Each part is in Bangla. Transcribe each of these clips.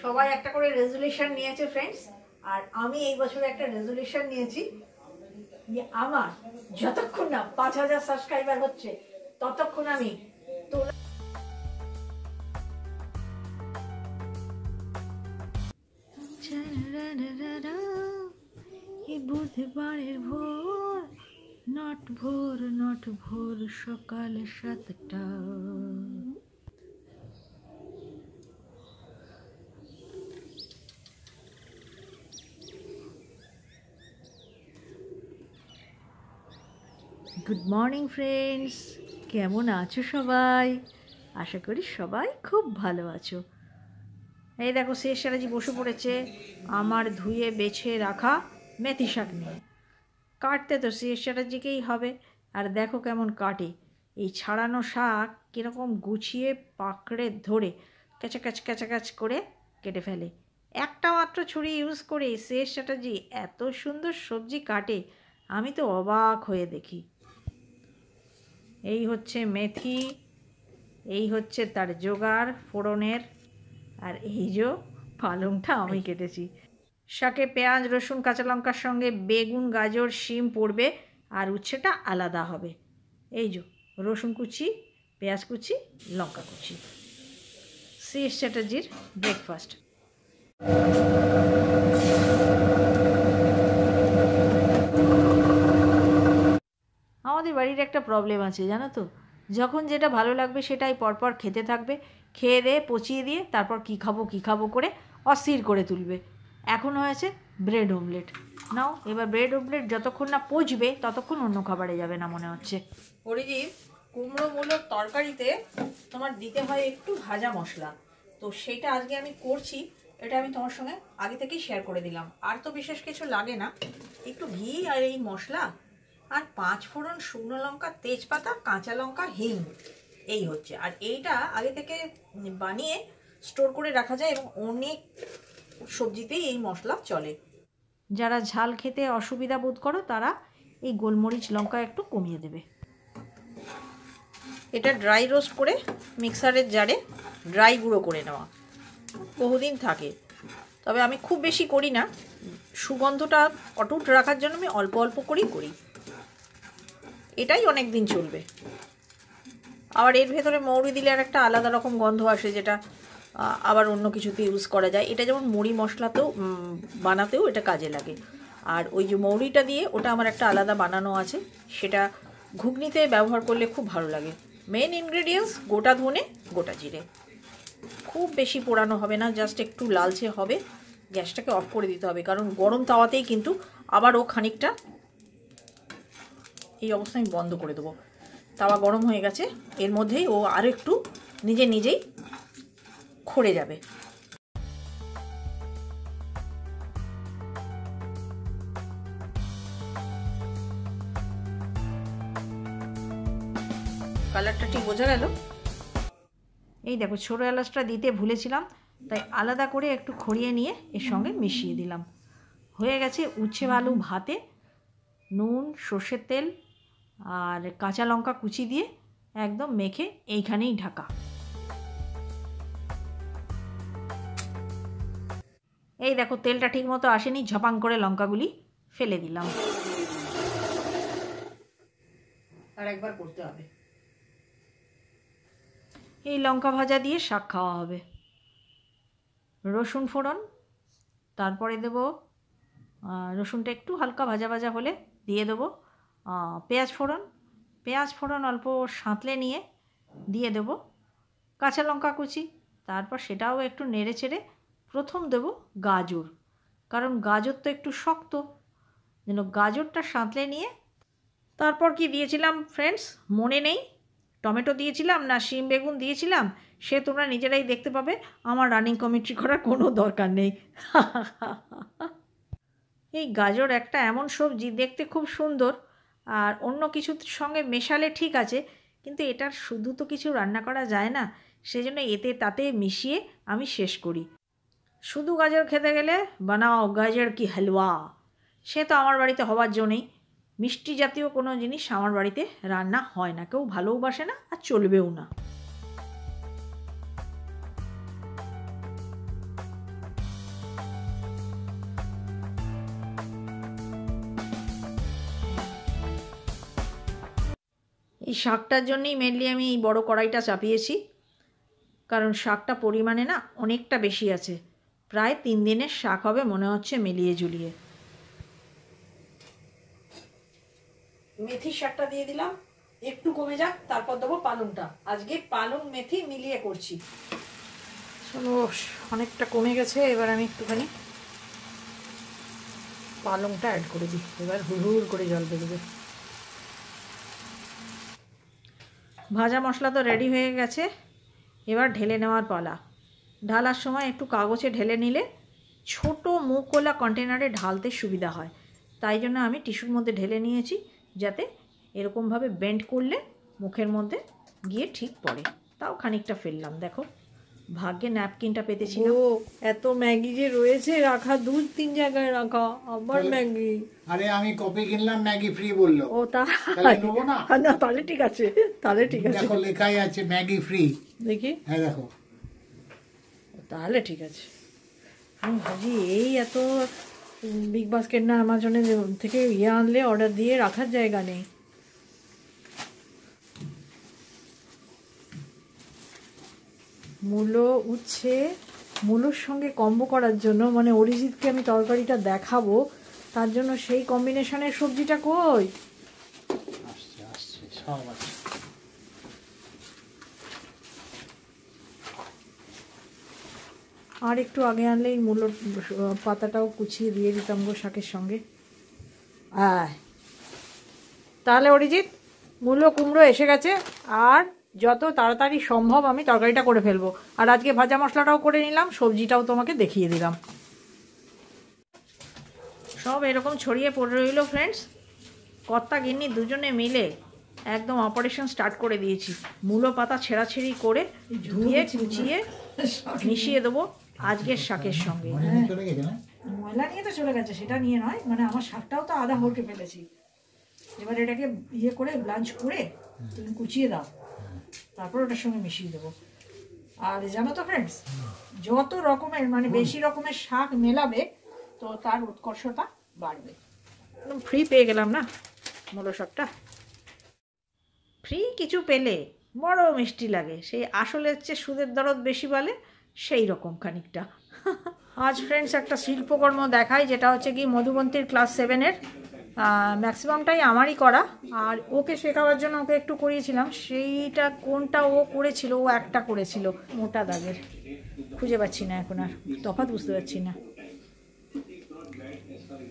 সবাই একটা করে রেজুলেশন নিয়েছে ফ্রেন্ডস, আর আমি এই বছর একটা রেজুলেশন নিয়েছি যে আমার যতক্ষণ না 5000 সাবস্ক্রাইবার হচ্ছে ততক্ষণ আমি বুধবারের ভোর, নট ভোর সকাল 7টা। গুড মর্নিং ফ্রেন্ডস, কেমন আছো সবাই? আশা করি সবাই খুব ভালো আছো। এই দেখো শেষ সারাজি বসে পড়েছে আমার ধুয়ে বেছে রাখা মেথি শাক নিয়ে। কাটতে তো শেষ সারাজিকেই হবে, আর দেখো কেমন কাটে। এই ছাড়ানো শাক কীরকম গুছিয়ে পাকড়ে ধরে ক্যাচা ক্যাচ ক্যাচা ক্যাচ করে কেটে ফেলে। একটা মাত্র ছুরি ইউজ করে শেষ সারাজি এত সুন্দর সবজি কাটে, আমি তো অবাক হয়ে দেখি। এই হচ্ছে মেথি, এই হচ্ছে তার জোগাড় ফোড়নের, আর এই যে পালংটা আমি কেটেছি। শাকে পেঁয়াজ রসুন কাঁচা লঙ্কার সঙ্গে বেগুন গাজর শিম পড়বে, আর উচ্ছেটা আলাদা হবে। এই যে রসুন কুচি, পেঁয়াজ কুচি, লঙ্কা কুচি। সিএস চ্যাটার্জির ব্রেকফাস্ট। আমাদের বাড়ির একটা প্রবলেম আছে জানো তো, যখন যেটা ভালো লাগবে সেটাই পরপর খেতে থাকবে, খেয়ে দিয়ে পচিয়ে দিয়ে তারপর কী খাবো করে অস্থির করে তুলবে। এখন হয়েছে ব্রেড অমলেট। নাও এবার ব্রেড অমলেট যতক্ষণ না পচবে ততক্ষণ অন্য খাবারে যাবে না মনে হচ্ছে। অরিজিৎ, কুমড়ো মূলোর তরকারিতে তোমার দিতে হয় একটু ভাজা মশলা, তো সেটা আজকে আমি করছি। এটা আমি তোমার সঙ্গে আগে থেকেই শেয়ার করে দিলাম। আর তো বিশেষ কিছু লাগে না, একটু ঘি আর এই মশলা আর 5 ফোড়ন, শুকনো লঙ্কা, তেজপাতা, কাঁচা লঙ্কা, হিং, এই হচ্ছে। আর এইটা আগে থেকে বানিয়ে স্টোর করে রাখা যায় এবং অনেক সবজিতেই এই মশলা চলে। যারা ঝাল খেতে অসুবিধা বোধ করো তারা এই গোলমরিচ লঙ্কা একটু কমিয়ে দেবে। এটা ড্রাই রোস্ট করে মিক্সারের জারে ড্রাই গুঁড়ো করে নেওয়া, বহুদিন থাকে। তবে আমি খুব বেশি করি না, সুগন্ধটা অটুট রাখার জন্য আমি অল্প অল্প করেই করি। এটাই অনেক দিন চলবে। আবার এর ভেতরে মৌরি দিলে আর একটা আলাদা রকম গন্ধ আসে, যেটা আবার অন্য কিছুতে ইউজ করা যায়। এটা যেমন মুড়ি মশলাতেও বানাতেও এটা কাজে লাগে। আর ওই যে মৌরিটা দিয়ে ওটা আমার একটা আলাদা বানানো আছে, সেটা ঘুগনিতে ব্যবহার করলে খুব ভালো লাগে। মেন ইনগ্রেডিয়েন্টস গোটা ধনে, গোটা জিরে। খুব বেশি পোড়ানো হবে না, জাস্ট একটু লালচে হবে। গ্যাসটাকে অফ করে দিতে হবে, কারণ গরম তাওয়াতেই কিন্তু আবার ও খানিকটা, এই অবস্থায় আমি বন্ধ করে দেবো। তাওয়া গরম হয়ে গেছে, এর মধ্যেই ও আর একটু নিজেই খড়ে যাবে। কালারটা ঠিক বোঝা গেল? এই দেখো ছোটো এলাচটা দিতে ভুলেছিলাম, তাই আলাদা করে একটু খড়িয়ে নিয়ে এর সঙ্গে মিশিয়ে দিলাম। হয়ে গেছে উচ্ছে আলু ভাতে, নুন, সর্ষের তেল আর কাঁচা লঙ্কা কুচি দিয়ে একদম মেখে এইখানেই ঢাকা। এই দেখো তেলটা ঠিক মতো আসেনি, ঝপাং করে লঙ্কাগুলি ফেলে দিলাম। আর একবার করতে হবে। এই লঙ্কা ভাজা দিয়ে শাক খাওয়া হবে। রসুন ফোড়ন, তারপরে দেব রসুনটা একটু হালকা ভাজা ভাজা হলে দিয়ে দেবো পেঁয়াজ ফোড়ন অল্প সাঁতলে নিয়ে দিয়ে দেব কাঁচা লঙ্কা কুচি। তারপর সেটাও একটু নেড়ে চেড়ে প্রথম দেব গাজর, কারণ গাজর তো একটু শক্ত, যেন গাজরটা সাঁতলে নিয়ে তারপর কি দিয়েছিলাম ফ্রেন্ডস মনে নেই, টমেটো দিয়েছিলাম না শিম বেগুন দিয়েছিলাম, সে তোমরা নিজেরাই দেখতে পাবে, আমার রানিং কমেন্ট্রি করার কোনো দরকার নেই। এই গাজর একটা এমন সবজি, দেখতে খুব সুন্দর, আর অন্য কিছুর সঙ্গে মেশালে ঠিক আছে, কিন্তু এটার শুধু তো কিছু রান্না করা যায় না, সেজন্য এতে তাতে মিশিয়ে আমি শেষ করি। শুধু গাজর খেতে গেলে বানাও গাজর কি হালুয়া, সে তো আমার বাড়িতে হওয়ার জন্যই। মিষ্টি জাতীয় কোনো জিনিস আমার বাড়িতে রান্না হয় না, কেউ ভালোবাসে না আর চলবেও না। এই শাকটার জন্যই মেনলি আমি এই বড় কড়াইটা চাপিয়েছি, কারণ শাকটা পরিমাণে না অনেকটা বেশি আছে। প্রায় 3 দিনের শাক হবে মনে হচ্ছে মিলিয়ে ঝুলিয়ে। মেথি শাকটা দিয়ে দিলাম, একটু কমে যাক, তারপর দেবো পালংটা। আজকে পালং মেথি মিলিয়ে করছি। চলো, অনেকটা কমে গেছে, এবার আমি একটুখানি পালংটা অ্যাড করে দিই। এবার হুড় করে জল বেরোবে। ভাজা মশলা তো রেডি হয়ে গেছে, এবার ঢেলে নেওয়ার পালা। ঢালার সময় একটু কাগজে ঢেলে নিলে ছোট মুখওয়ালা কন্টেনারে ঢালতে সুবিধা হয়, তাই জন্য আমি টিস্যুর মধ্যে ঢেলে নিয়েছি, যাতে এরকমভাবে বেন্ড করলে মুখের মধ্যে গিয়ে ঠিক পড়ে। তাও খানিকটা ফেললাম, দেখো ভাগ্যে ন্যাপকিনটা পেতেছি না। ও এত ম্যাগি যে রয়েছে রাখা, 2-3 জায়গায় রাখা, আবার ম্যাগি। আরে আমি কপি কিনলাম, ম্যাগি ফ্রি বললো। ও তাহলে নেবো না? না, তাহলে ঠিক আছে, তাহলে ঠিক আছে। দেখো লেখাই আছে ম্যাগি ফ্রি, দেখি। হ্যাঁ দেখো, তাহলে ঠিক আছে। আমি ভাবছি এই এত বিগ বাস্কেট না অ্যামাজনের থেকে আনলে অর্ডার দিয়ে রাখার জায়গা নেই। মূলো উচ্ছে, মূলোর সঙ্গে কম্বো করার জন্য, মানে অরিজিৎকে আমি তরকারিটা দেখাবো, তার জন্য সেই কম্বিনেশনের সবজিটা কই? আসছে আসছে সব আছে। আর একটু আগে আনলে এই মূলোর পাতাটাও কুচিয়ে দিয়ে দিতাম গো শাকের সঙ্গে। তাহলে অরিজিৎ, মূলো কুমড়ো এসে গেছে, আর যত তাড়াতাড়ি সম্ভব আমি তরকারিটা করে ফেলবো। আর আজকে ভাজা মশলাটাও করে নিলাম, সবজিটাও তোমাকে দেখিয়ে দিলাম। সব এরকম ছড়িয়ে পড়ে রইল ফ্রেন্ডস। কর্তা গিন্নি দুজনে মিলে একদম অপারেশন স্টার্ট করে দিয়েছি। মূলো পাতা ছেঁড়াছেড়ি করে ধুয়ে কুচিয়ে মিশিয়ে দেবো আজকের শাকের সঙ্গে। ময়লা নিয়ে তো চলে গেছে, সেটা নিয়ে নয়, মানে আমার শাকটাও তো আধা হরকে ফেলেছি। এবার এটাকে ইয়ে করে ব্লাঞ্চ করে তুমি কুচিয়ে দাও, তারপর ওটার সঙ্গে মিশিয়ে দেবো। আর জানো তো ফ্রেন্ডস, যত রকমের মানে বেশি রকমের শাক মেলাবে তো তার উৎকর্ষতা বাড়বে। ফ্রি পেয়ে গেলাম না মূলো শাকটা। ফ্রি কিছু পেলে বড় মিষ্টি লাগে, সেই আসলের চেয়ে সুদের দরদ বেশি বলে সেই রকম খানিকটা। আজ ফ্রেন্ডস একটা শিল্পকর্ম দেখাই, যেটা হচ্ছে কি মধুবন্তীর ক্লাস 7-এর, ম্যাক্সিমামটাই আমারই করা। আর ওকে শেখাবার জন্য ওকে একটু করিয়েছিলাম, সেইটা কোনটা ও করেছিল, ও একটা করেছিল মোটা দাগের, খুঁজে পাচ্ছি না এখন, আর তফাৎ বুঝতে পারছি না।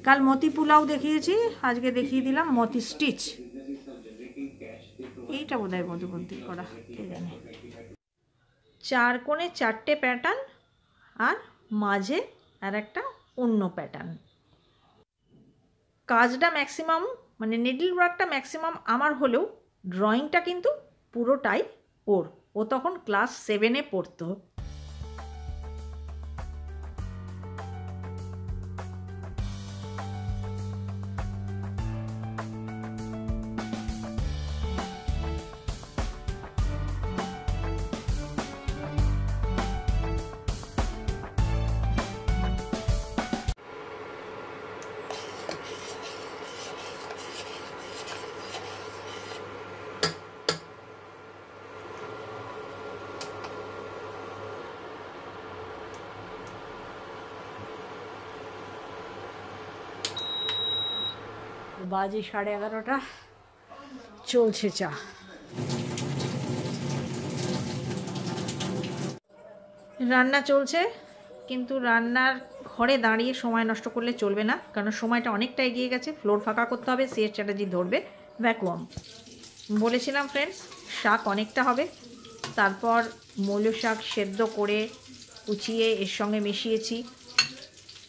কাল মতি পোলাও দেখিয়েছি, আজকে দেখিয়ে দিলাম মতি স্টিচ। এইটা বোধ হয় মধুবন্তীর করা, কে জানে। 4 কোণে 4টে প্যাটার্ন, আর মাঝে আর একটা অন্য প্যাটার্ন। কাজটা ম্যাক্সিমাম মানে নিডল ওয়ার্কটা ম্যাক্সিমাম আমার হলেও ড্রয়িংটা কিন্তু পুরোটাই ওর। ও তখন ক্লাস 7-এ পড়তো। বাজে 11:30, চলছে চা। রান্না চলছে, কিন্তু রান্নার ঘরে দাঁড়িয়ে সময় নষ্ট করলে চলবে না, কারণ সময়টা অনেকটা এগিয়ে গেছে। ফ্লোর ফাঁকা করতে হবে, সিএস চ্যাটার্জি ধরবে ভ্যাকুয়াম। বলেছিলাম ফ্রেন্ডস শাক অনেকটা হবে, তারপর মূলো শাক সেদ্ধ করে কুচিয়ে এর সঙ্গে মিশিয়েছি,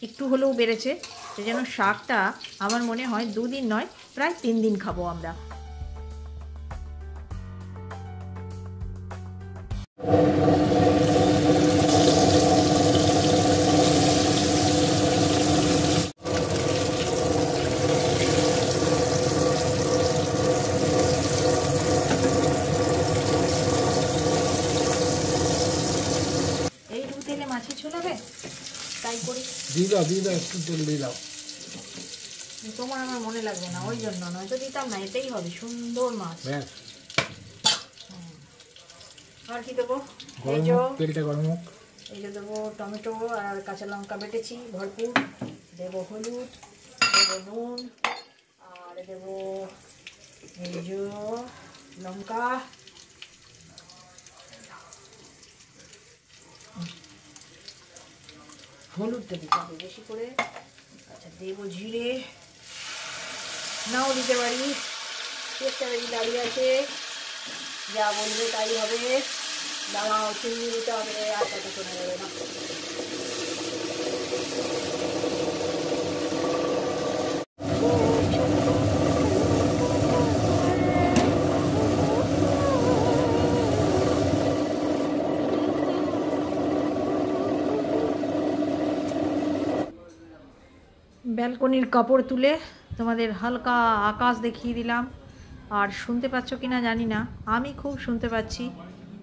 একটু হলেও বেড়েছে। সেই জন্য শাকটা আমার মনে হয় 2 দিন নয়, প্রায় 3 দিন খাবো আমরা। এইটুকু তেলে মাছি ছোলাবে, তাই করি। দিয়ে দাও একটু তেল দিয়ে দাও। তোমার আমার মনে লাগবে না, ওই জন্য নয়তো দিতাম না। এতেই হবে সুন্দর মাছ। আর কি দেবো, এই গরম যে হোক, তেলটা গরম হোক। এই যে দেবো টমেটো আর কাঁচা লঙ্কা বেটেছি ভরপুর, দেবো হলুদ, দেবো নুন, আর দেবো এই যে লঙ্কা, হলুদটা দিতে হবে বেশি করে। আচ্ছা দেবো জিরে, নাও দিতে পারি, চেষ্টা বেশি দাঁড়িয়ে আছে, যা বলবে তাই হবে। দাঁড়াও, চিনি দিতে হবে, আর কত শোনা যাবে না। ব্যালকনির কাপড় তুলে তোমাদের হালকা আকাশ দেখিয়ে দিলাম। আর শুনতে পাচ্ছ কি না জানি না, আমি খুব শুনতে পাচ্ছি।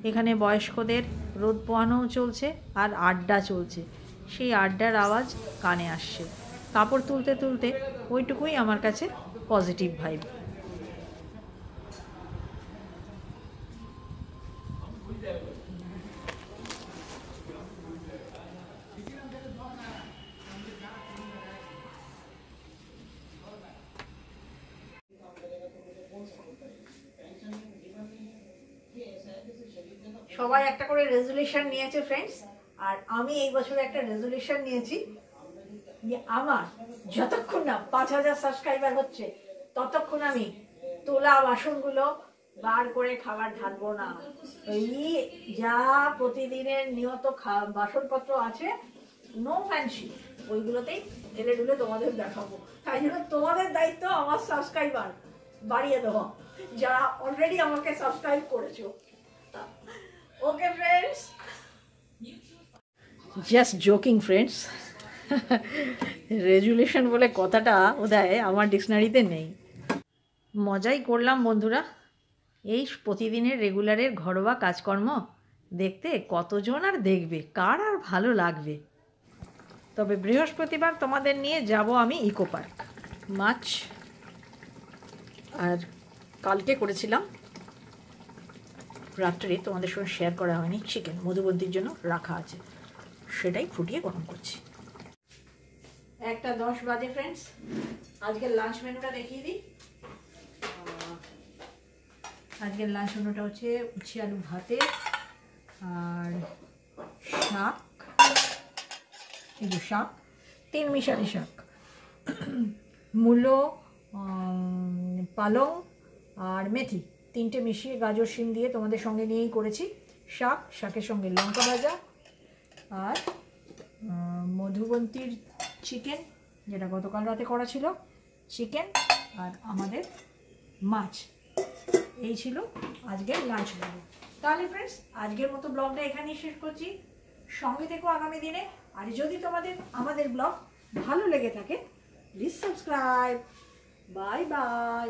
এখানে বয়স্কদের রোদ পোহানোও চলছে আর আড্ডা চলছে, সেই আড্ডার আওয়াজ কানে আসছে। কাপড় তুলতে তুলতে ওইটুকুই আমার কাছে পজিটিভ ভাইব। সবাই একটা করে রেজুলেশন নিয়েছে ফ্রেন্ডস, আর আমি এই বছরে একটা রেজুলেশন নিয়েছি যে আমার যতক্ষণ না 5,000 সাবস্ক্রাইবার হচ্ছে ততক্ষণ আমি তোলা বাসনগুলো বার করে খাবার ঢালবো না। এই যা প্রতিদিনের নিয়ত বাসনপত্র আছে, নো ফ্যান্সি, ওইগুলোতেই ঢেলে ঢুলে তোমাদের দেখাবো। তাই জন্য তোমাদের দায়িত্ব আমার সাবস্ক্রাইবার বাড়িয়ে দেওয়া, যারা অলরেডি আমাকে সাবস্ক্রাইব করেছো। Okay friends, just joking friends. Resolution বলে কথাটা বোধহয় আমার ডিকশনারিতে নেই। মজাই করলাম বন্ধুরা। এই প্রতিদিনের রেগুলারের ঘরোয়া কাজকর্ম দেখতে কতজন আর দেখবে, কার আর ভালো লাগবে। তবে বৃহস্পতিবার তোমাদের নিয়ে যাব আমি ইকো পার্ক। মাছ আর কালকে করেছিলাম রাত্রে, তোমাদের সঙ্গে শেয়ার করা হয়নি, চিকেন মধুবন্তির জন্য রাখা আছে, সেটাই ফুটিয়ে গরম করছি। 1:10 বাজে ফ্রেন্ডস। আজকের লাঞ্চ মেনুটা দেখিয়ে দিই। আজকের লাঞ্চ মেনুটা হচ্ছে উচ্ছে আলু ভাতে আর শাক, এই যে শাক, 3 মিশালি শাক, মূলো, পালং আর মেথি, 3টে মিশিয়ে গাজর শিম দিয়ে তোমাদের সঙ্গে নিয়েই করেছি। শাক, শাকের সঙ্গে লঙ্কা ভাজা, আর মধুবন্তির চিকেন, যেটা গতকাল রাতে করা ছিল, চিকেন, আর আমাদের মাছ। এই ছিল আজকের লাঞ্চ মেনু। তাহলে ফ্রেন্ডস, আজকের মতো ব্লগটা এখানেই শেষ করছি। সঙ্গে থেকো আগামী দিনে। আর যদি তোমাদের আমাদের ব্লগ ভালো লেগে থাকে, প্লিজ সাবস্ক্রাইব। Bye bye.